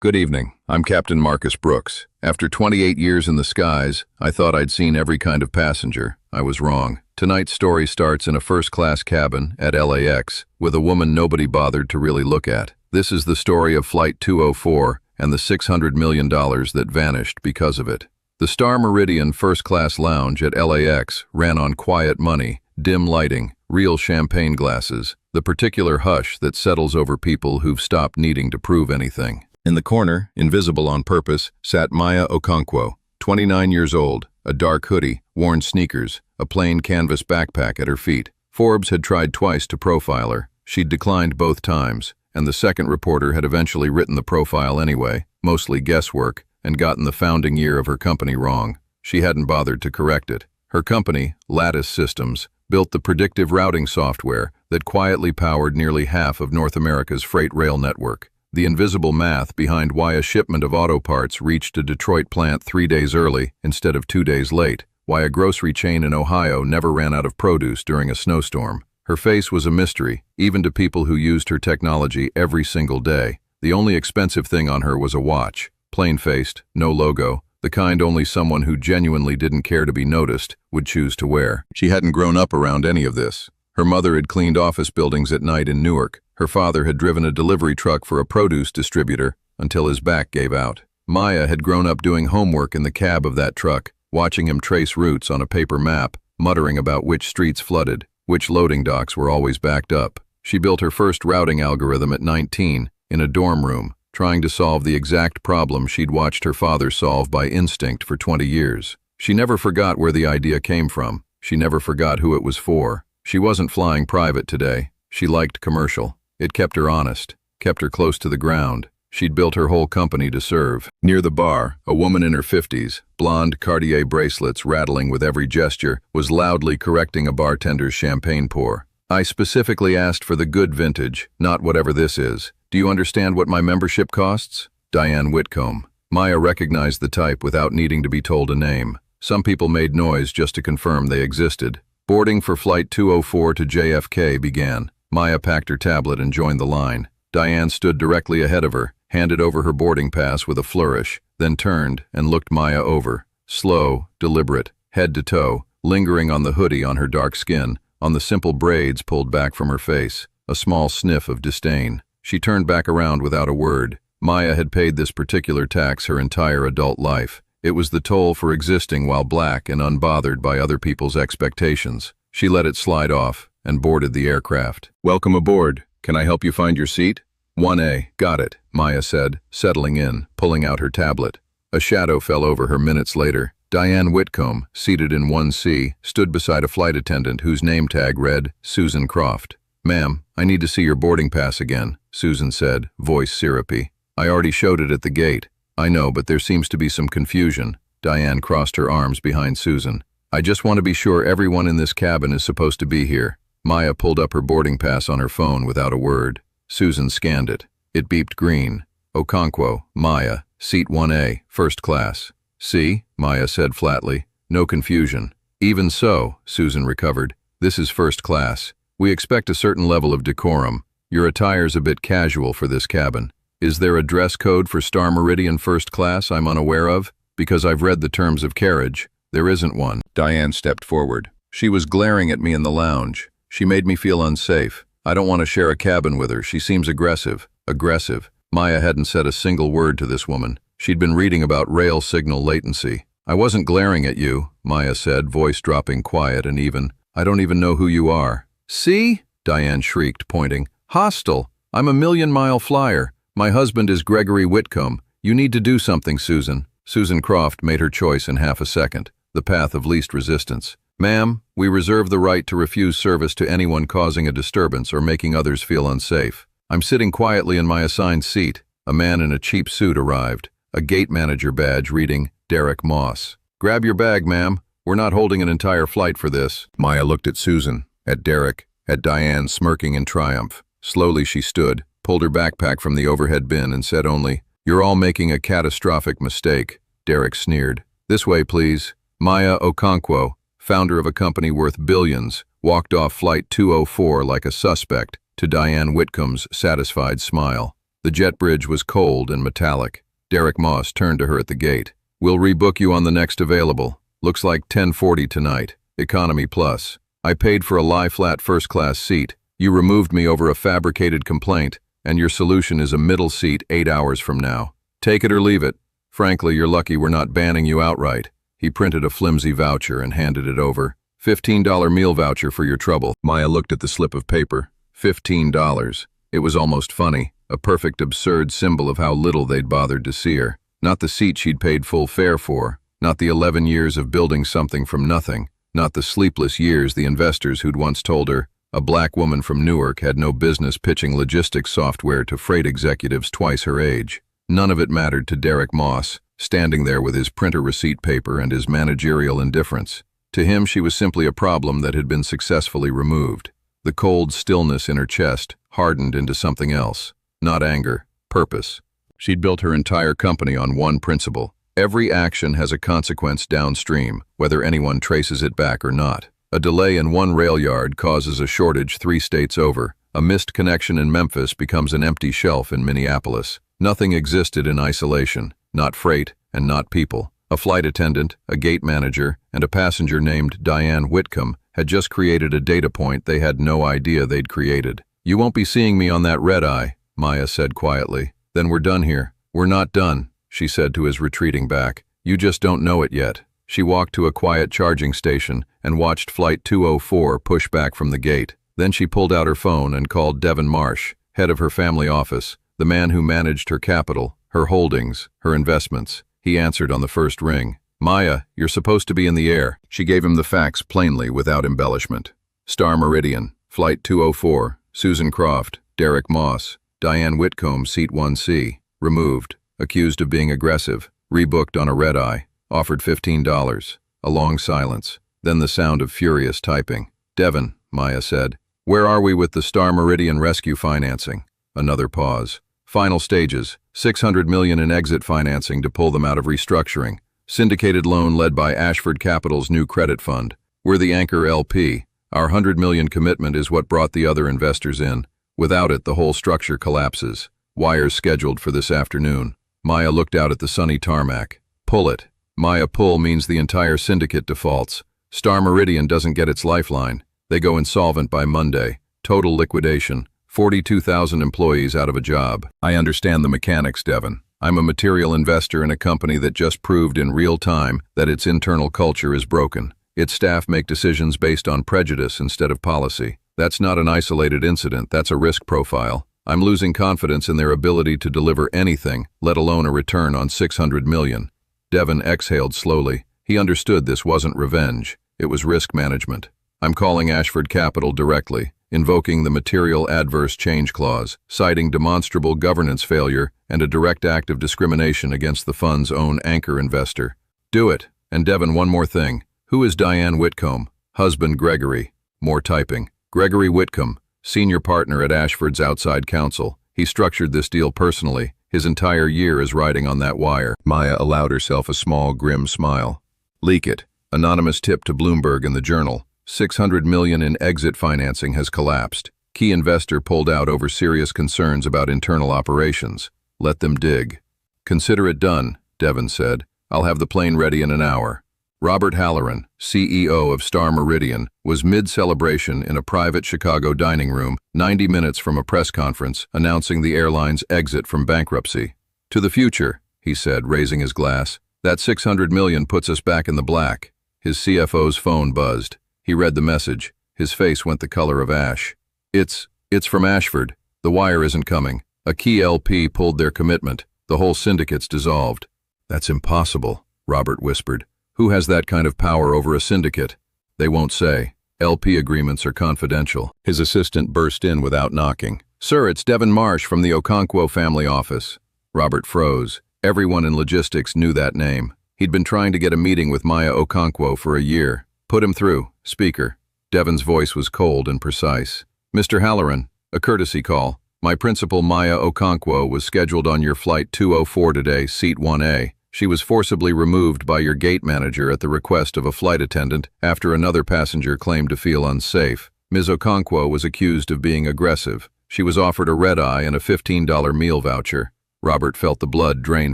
Good evening. I'm Captain Marcus Brooks. After 28 years in the skies, I thought I'd seen every kind of passenger. I was wrong. Tonight's story starts in a first-class cabin at LAX with a woman nobody bothered to really look at. This is the story of Flight 204 and the $600 million that vanished because of it. The Star Meridian first-class lounge at LAX ran on quiet money, dim lighting, real champagne glasses, the particular hush that settles over people who've stopped needing to prove anything. In the corner, invisible on purpose, sat Maya Okonkwo, 29 years old, a dark hoodie, worn sneakers, a plain canvas backpack at her feet. Forbes had tried twice to profile her. She'd declined both times, and the second reporter had eventually written the profile anyway, mostly guesswork, and gotten the founding year of her company wrong. She hadn't bothered to correct it. Her company, Lattice Systems, built the predictive routing software that quietly powered nearly half of North America's freight rail network. The invisible math behind why a shipment of auto parts reached a Detroit plant 3 days early instead of 2 days late, why a grocery chain in Ohio never ran out of produce during a snowstorm. Her face was a mystery, even to people who used her technology every single day. The only expensive thing on her was a watch, plain-faced, no logo, the kind only someone who genuinely didn't care to be noticed would choose to wear. She hadn't grown up around any of this. Her mother had cleaned office buildings at night in Newark. Her father had driven a delivery truck for a produce distributor until his back gave out. Maya had grown up doing homework in the cab of that truck, watching him trace routes on a paper map, muttering about which streets flooded, which loading docks were always backed up. She built her first routing algorithm at 19, in a dorm room, trying to solve the exact problem she'd watched her father solve by instinct for 20 years. She never forgot where the idea came from. She never forgot who it was for. She wasn't flying private today. She liked commercial. It kept her honest, kept her close to the ground. She'd built her whole company to serve. Near the bar, a woman in her 50s, blonde Cartier bracelets rattling with every gesture, was loudly correcting a bartender's champagne pour. "I specifically asked for the good vintage, not whatever this is. Do you understand what my membership costs?" Diane Whitcomb. Maya recognized the type without needing to be told a name. Some people made noise just to confirm they existed. Boarding for Flight 204 to JFK began. Maya packed her tablet and joined the line. Diane stood directly ahead of her, handed over her boarding pass with a flourish, then turned and looked Maya over. Slow, deliberate, head to toe, lingering on the hoodie on her dark skin, on the simple braids pulled back from her face, a small sniff of disdain. She turned back around without a word. Maya had paid this particular tax her entire adult life. It was the toll for existing while black and unbothered by other people's expectations. She let it slide off and boarded the aircraft. "Welcome aboard. Can I help you find your seat?" 1A. "Got it," Maya said, settling in, pulling out her tablet. A shadow fell over her minutes later. Diane Whitcomb, seated in 1C, stood beside a flight attendant whose name tag read Susan Croft. "Ma'am, I need to see your boarding pass again," Susan said, voice syrupy. "I already showed it at the gate." "I know, but there seems to be some confusion." Diane crossed her arms behind Susan. "I just want to be sure everyone in this cabin is supposed to be here." Maya pulled up her boarding pass on her phone without a word. Susan scanned it. It beeped green. "Okonkwo, Maya, seat 1A, first class." "See?" Maya said flatly. "No confusion." "Even so," Susan recovered. "This is first class. We expect a certain level of decorum. Your attire's a bit casual for this cabin. Is there a dress code for Star Meridian first class I'm unaware of? Because I've read the terms of carriage. There isn't one." Diane stepped forward. She was glaring at me in the lounge. She made me feel unsafe. I don't want to share a cabin with her. She seems aggressive. Aggressive. Maya hadn't said a single word to this woman. She'd been reading about rail signal latency. "I wasn't glaring at you," Maya said, voice dropping quiet and even. "I don't even know who you are." "See?" Diane shrieked, pointing. "Hostile. I'm a million-mile flyer. My husband is Gregory Whitcomb. You need to do something, Susan." Susan Croft made her choice in half a second, the path of least resistance. "Ma'am, we reserve the right to refuse service to anyone causing a disturbance or making others feel unsafe. I'm sitting quietly in my assigned seat." A man in a cheap suit arrived, a gate manager badge reading, "Derek Moss." "Grab your bag, ma'am. We're not holding an entire flight for this." Maya looked at Susan, at Derek, at Diane smirking in triumph. Slowly she stood, pulled her backpack from the overhead bin and said only, "You're all making a catastrophic mistake." Derek sneered. "This way, please." Maya Okonkwo, founder of a company worth billions, walked off Flight 204 like a suspect, to Diane Whitcomb's satisfied smile. The jet bridge was cold and metallic. Derek Moss turned to her at the gate. "We'll rebook you on the next available. Looks like 10:40 tonight. Economy plus. I paid for a lie-flat first-class seat. You removed me over a fabricated complaint, and your solution is a middle seat 8 hours from now. Take it or leave it. Frankly, you're lucky we're not banning you outright." He printed a flimsy voucher and handed it over. $15 meal voucher for your trouble. Maya looked at the slip of paper. $15. It was almost funny, a perfect absurd symbol of how little they'd bothered to see her. Not the seat she'd paid full fare for, not the 11 years of building something from nothing, not the sleepless years the investors who'd once told her a black woman from Newark had no business pitching logistics software to freight executives twice her age. None of it mattered to Derek Moss, standing there with his printer receipt paper and his managerial indifference. To him, she was simply a problem that had been successfully removed. The cold stillness in her chest hardened into something else. Not anger, purpose. She'd built her entire company on one principle. Every action has a consequence downstream, whether anyone traces it back or not. A delay in one rail yard causes a shortage 3 states over. A missed connection in Memphis becomes an empty shelf in Minneapolis. Nothing existed in isolation, not freight and not people. A flight attendant, a gate manager, and a passenger named Diane Whitcomb had just created a data point they had no idea they'd created. "You won't be seeing me on that red-eye," Maya said quietly. "Then we're done here." "We're not done," she said to his retreating back. "You just don't know it yet." She walked to a quiet charging station and watched Flight 204 push back from the gate. Then she pulled out her phone and called Devin Marsh, head of her family office, the man who managed her capital, her holdings, her investments. He answered on the first ring. "Maya, you're supposed to be in the air." She gave him the facts plainly without embellishment. Star Meridian, Flight 204, Susan Croft, Derek Moss, Diane Whitcomb, Seat 1C, removed, accused of being aggressive, rebooked on a red-eye, offered $15. A long silence, then the sound of furious typing. "Devin," Maya said, "where are we with the Star Meridian rescue financing?" Another pause. "Final stages, $600 million in exit financing to pull them out of restructuring. Syndicated loan led by Ashford Capital's new credit fund. We're the anchor LP. Our $100 million commitment is what brought the other investors in. Without it, the whole structure collapses. Wires scheduled for this afternoon." Maya looked out at the sunny tarmac. "Pull it." Maya, pull means the entire syndicate defaults. Star Meridian doesn't get its lifeline. They go insolvent by Monday. Total liquidation. 42,000 employees out of a job. "I understand the mechanics, Devin. I'm a material investor in a company that just proved in real time that its internal culture is broken. Its staff make decisions based on prejudice instead of policy. That's not an isolated incident, that's a risk profile. I'm losing confidence in their ability to deliver anything, let alone a return on $600 million. Devin exhaled slowly. He understood this wasn't revenge, it was risk management. "I'm calling Ashford Capital directly, invoking the material adverse change clause, citing demonstrable governance failure and a direct act of discrimination against the fund's own anchor investor." "Do it." "And Devin, one more thing. Who is Diane Whitcomb?" "Husband Gregory." More typing. "Gregory Whitcomb, senior partner at Ashford's outside counsel. He structured this deal personally. His entire year is riding on that wire." Maya allowed herself a small, grim smile. "Leak it. Anonymous tip to Bloomberg and the Journal. $600 million in exit financing has collapsed. Key investor pulled out over serious concerns about internal operations. Let them dig." "Consider it done," Devin said. "I'll have the plane ready in an hour." Robert Halloran, CEO of Star Meridian, was mid-celebration in a private Chicago dining room 90 minutes from a press conference announcing the airline's exit from bankruptcy. "To the future," he said, raising his glass. "That $600 million puts us back in the black." His CFO's phone buzzed. He read the message. His face went the color of ash. It's from Ashford. The wire isn't coming. A key LP pulled their commitment. The whole syndicate's dissolved." "That's impossible," Robert whispered. "Who has that kind of power over a syndicate?" "They won't say. LP agreements are confidential." His assistant burst in without knocking. "Sir, it's Devin Marsh from the Okonkwo family office." Robert froze. Everyone in logistics knew that name. He'd been trying to get a meeting with Maya Okonkwo for a year. "Put him through. Speaker." Devin's voice was cold and precise. "Mr. Halloran, a courtesy call. My principal, Maya Okonkwo, was scheduled on your Flight 204 today, Seat 1A. She was forcibly removed by your gate manager at the request of a flight attendant after another passenger claimed to feel unsafe. Ms. Okonkwo was accused of being aggressive. She was offered a red-eye and a $15 meal voucher. Robert felt the blood drain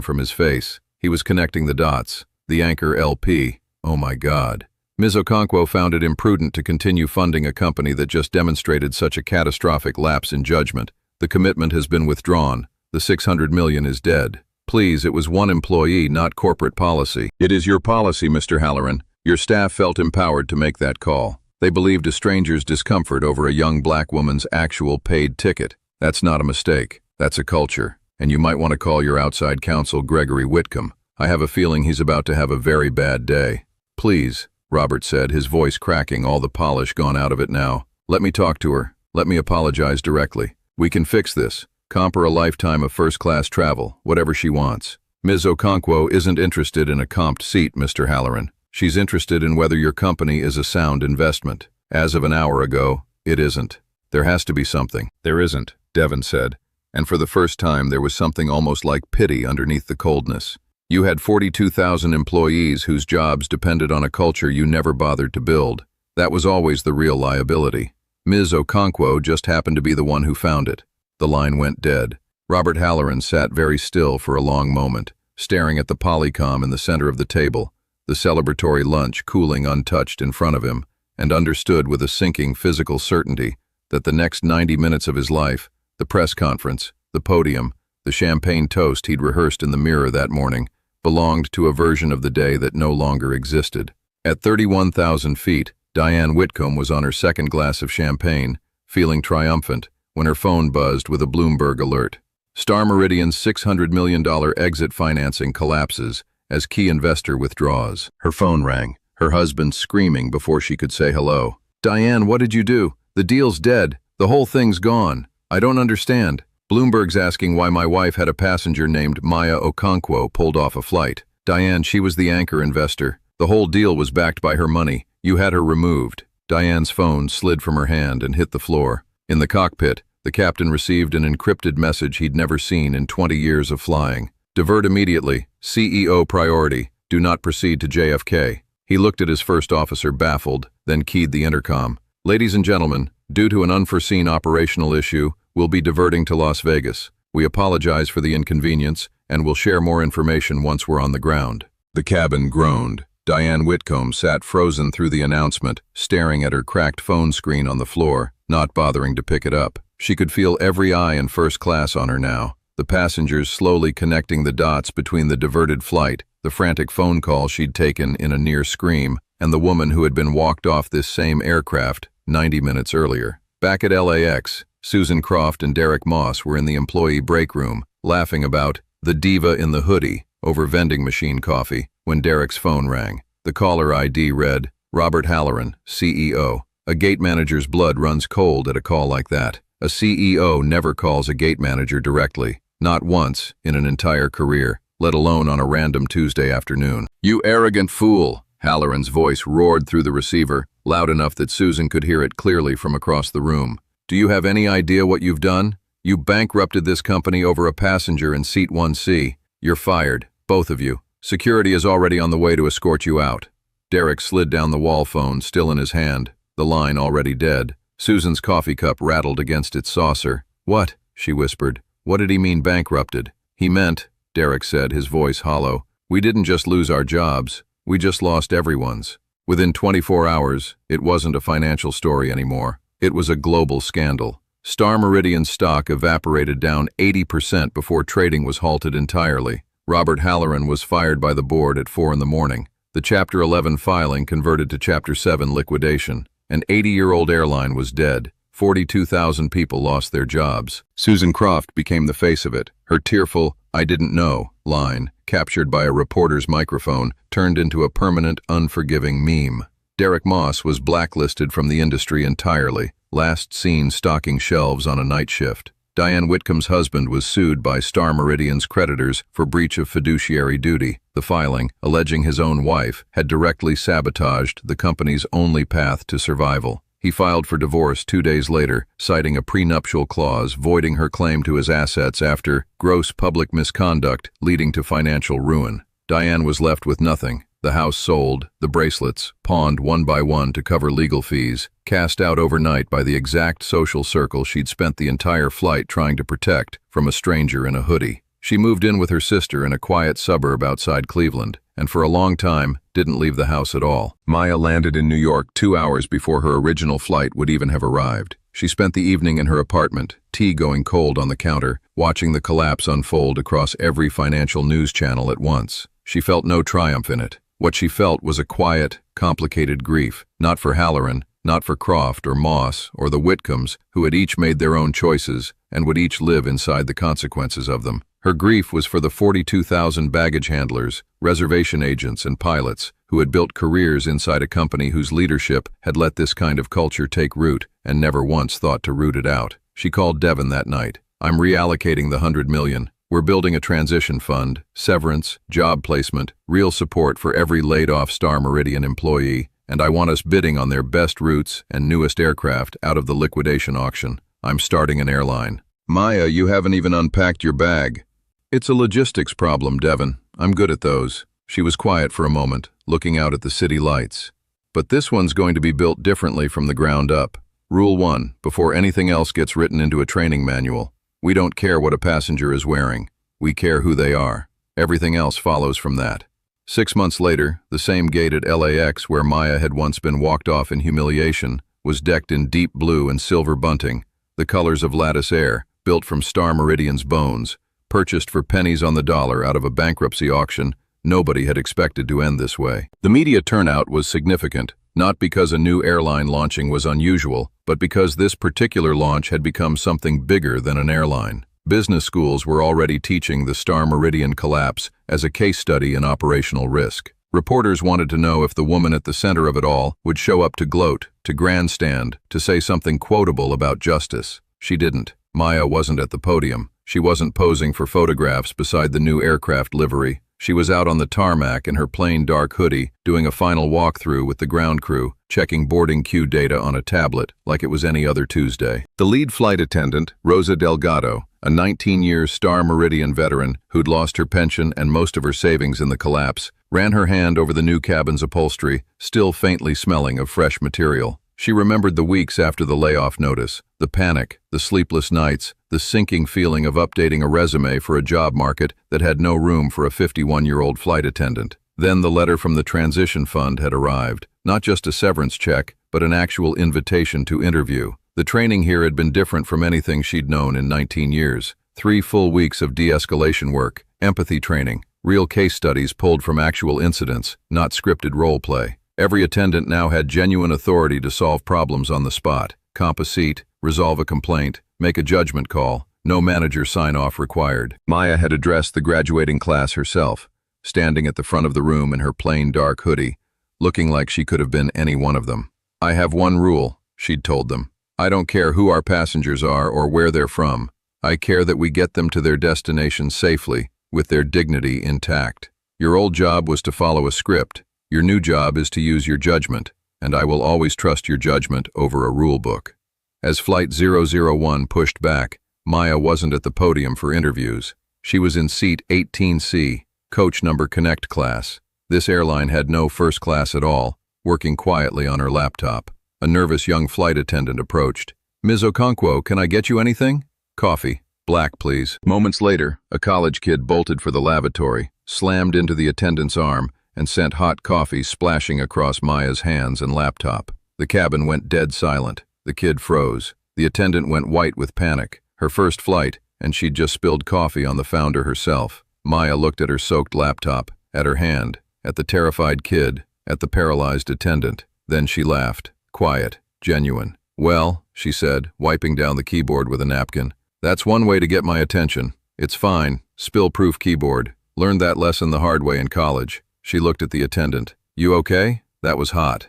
from his face. He was connecting the dots. The anchor LP. Oh my God. Ms. Okonkwo found it imprudent to continue funding a company that just demonstrated such a catastrophic lapse in judgment. The commitment has been withdrawn. The $600 million is dead. Please, it was one employee, not corporate policy. It is your policy, Mr. Halloran. Your staff felt empowered to make that call. They believed a stranger's discomfort over a young black woman's actual paid ticket. That's not a mistake. That's a culture. And you might want to call your outside counsel, Gregory Whitcomb. I have a feeling he's about to have a very bad day. Please, Robert said, his voice cracking, all the polish gone out of it now. Let me talk to her. Let me apologize directly. We can fix this. Comp her a lifetime of first-class travel, whatever she wants. Ms. Okonkwo isn't interested in a comped seat, Mr. Halloran. She's interested in whether your company is a sound investment. As of an hour ago, it isn't. There has to be something. There isn't, Devon said. And for the first time, there was something almost like pity underneath the coldness. You had 42,000 employees whose jobs depended on a culture you never bothered to build. That was always the real liability. Ms. Okonkwo just happened to be the one who found it. The line went dead. Robert Halloran sat very still for a long moment, staring at the polycom in the center of the table, the celebratory lunch cooling untouched in front of him, and understood with a sinking physical certainty that the next 90 minutes of his life, the press conference, the podium, the champagne toast he'd rehearsed in the mirror that morning, belonged to a version of the day that no longer existed. At 31,000 feet, Diane Whitcomb was on her second glass of champagne, feeling triumphant, when her phone buzzed with a Bloomberg alert. Star Meridian's $600 million exit financing collapses as key investor withdraws. Her phone rang, her husband screaming before she could say hello. Diane, what did you do? The deal's dead. The whole thing's gone. I don't understand. Bloomberg's asking why my wife had a passenger named Maya Okonkwo pulled off a flight. Diane, she was the anchor investor. The whole deal was backed by her money. You had her removed. Diane's phone slid from her hand and hit the floor. In the cockpit, the captain received an encrypted message he'd never seen in 20 years of flying. Divert immediately. CEO priority. Do not proceed to JFK. He looked at his first officer baffled, then keyed the intercom. Ladies and gentlemen, due to an unforeseen operational issue, we'll be diverting to Las Vegas. We apologize for the inconvenience, and we'll share more information once we're on the ground. The cabin groaned. Diane Whitcomb sat frozen through the announcement, staring at her cracked phone screen on the floor, not bothering to pick it up. She could feel every eye in first class on her now. The passengers slowly connecting the dots between the diverted flight, the frantic phone call she'd taken in a near scream, and the woman who had been walked off this same aircraft 90 minutes earlier. Back at LAX, Susan Croft and Derek Moss were in the employee break room, laughing about the diva in the hoodie over vending machine coffee when Derek's phone rang. The caller ID read, Robert Halloran, CEO. A gate manager's blood runs cold at a call like that. A CEO never calls a gate manager directly, not once in an entire career, let alone on a random Tuesday afternoon. You arrogant fool! Halloran's voice roared through the receiver, loud enough that Susan could hear it clearly from across the room. Do you have any idea what you've done? You bankrupted this company over a passenger in seat 1C. You're fired, both of you. Security is already on the way to escort you out. Derek slid down the wall phone, still in his hand, the line already dead. Susan's coffee cup rattled against its saucer. What? She whispered. What did he mean bankrupted? He meant, Derek said, his voice hollow, we didn't just lose our jobs, we just lost everyone's. Within 24 hours, it wasn't a financial story anymore. It was a global scandal. Star Meridian's stock evaporated down 80% before trading was halted entirely. Robert Halloran was fired by the board at 4 in the morning. The Chapter 11 filing converted to Chapter 7 liquidation. An 80-year-old airline was dead. 42,000 people lost their jobs. Susan Croft became the face of it. Her tearful, I didn't know, line, captured by a reporter's microphone, turned into a permanent, unforgiving meme. Derek Moss was blacklisted from the industry entirely, last seen stocking shelves on a night shift. Diane Whitcomb's husband was sued by Star Meridian's creditors for breach of fiduciary duty. The filing, alleging his own wife, had directly sabotaged the company's only path to survival. He filed for divorce 2 days later, citing a prenuptial clause voiding her claim to his assets after gross public misconduct leading to financial ruin. Diane was left with nothing, The house sold, the bracelets, pawned one by one to cover legal fees, cast out overnight by the exact social circle she'd spent the entire flight trying to protect from a stranger in a hoodie. She moved in with her sister in a quiet suburb outside Cleveland, and for a long time didn't leave the house at all. Maya landed in New York 2 hours before her original flight would even have arrived. She spent the evening in her apartment, tea going cold on the counter, watching the collapse unfold across every financial news channel at once. She felt no triumph in it. What she felt was a quiet, complicated grief, not for Halloran, not for Croft or Moss or the Whitcombs, who had each made their own choices and would each live inside the consequences of them. Her grief was for the 42,000 baggage handlers, reservation agents, and pilots who had built careers inside a company whose leadership had let this kind of culture take root and never once thought to root it out. She called Devon that night. "I'm reallocating the $100 million. We're building a transition fund, severance, job placement, real support for every laid-off Star Meridian employee, and I want us bidding on their best routes and newest aircraft out of the liquidation auction. I'm starting an airline." "Maya, you haven't even unpacked your bag." "It's a logistics problem, Devon. I'm good at those." She was quiet for a moment, looking out at the city lights. "But this one's going to be built differently from the ground up. Rule 1, before anything else gets written into a training manual. We don't care what a passenger is wearing. We care who they are. Everything else follows from that." 6 months later, the same gate at LAX where Maya had once been walked off in humiliation was decked in deep blue and silver bunting, the colors of Lattice Air, built from Star Meridian's bones, purchased for pennies on the dollar out of a bankruptcy auction. Nobody had expected to end this way. The media turnout was significant, not because a new airline launching was unusual, but because this particular launch had become something bigger than an airline. Business schools were already teaching the Star Meridian collapse as a case study in operational risk. Reporters wanted to know if the woman at the center of it all would show up to gloat, to grandstand, to say something quotable about justice. She didn't. Maya wasn't at the podium. She wasn't posing for photographs beside the new aircraft livery. She was out on the tarmac in her plain dark hoodie, doing a final walkthrough with the ground crew, checking boarding queue data on a tablet like it was any other Tuesday. The lead flight attendant, Rosa Delgado, a 19-year Star Meridian veteran who'd lost her pension and most of her savings in the collapse, ran her hand over the new cabin's upholstery, still faintly smelling of fresh material. She remembered the weeks after the layoff notice, the panic, the sleepless nights, the sinking feeling of updating a resume for a job market that had no room for a 51-year-old flight attendant. Then the letter from the transition fund had arrived, not just a severance check, but an actual invitation to interview. The training here had been different from anything she'd known in 19 years. 3 full weeks of de-escalation work, empathy training, real case studies pulled from actual incidents, not scripted role play. Every attendant now had genuine authority to solve problems on the spot, comp a seat, resolve a complaint, make a judgment call, no manager sign-off required. Maya had addressed the graduating class herself, standing at the front of the room in her plain dark hoodie, looking like she could have been any one of them. "I have one rule," she'd told them. "I don't care who our passengers are or where they're from. I care that we get them to their destination safely, with their dignity intact. Your old job was to follow a script. Your new job is to use your judgment, and I will always trust your judgment over a rule book." As Flight 001 pushed back, Maya wasn't at the podium for interviews. She was in seat 18C, coach number Connect class. This airline had no first class at all, working quietly on her laptop. A nervous young flight attendant approached. "Ms. Okonkwo, can I get you anything?" "Coffee. Black, please." Moments later, a college kid bolted for the lavatory, slammed into the attendant's arm, and sent hot coffee splashing across Maya's hands and laptop. The cabin went dead silent. The kid froze. The attendant went white with panic. Her first flight, and she'd just spilled coffee on the founder herself. Maya looked at her soaked laptop, at her hand, at the terrified kid, at the paralyzed attendant. Then she laughed. Quiet, genuine. "Well," she said, wiping down the keyboard with a napkin, "that's one way to get my attention. It's fine. Spill-proof keyboard. Learned that lesson the hard way in college." She looked at the attendant. "You okay? That was hot."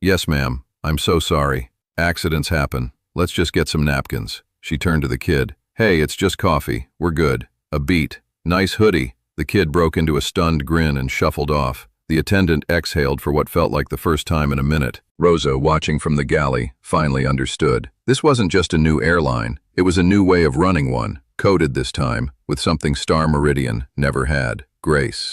Yes, ma'am. I'm so sorry. Accidents happen. Let's just get some napkins." She turned to the kid. "Hey, it's just coffee. We're good." A beat. "Nice hoodie." The kid broke into a stunned grin and shuffled off. The attendant exhaled for what felt like the first time in a minute. Rosa, watching from the galley, finally understood. This wasn't just a new airline. It was a new way of running one, coded this time, with something Star Meridian never had: grace.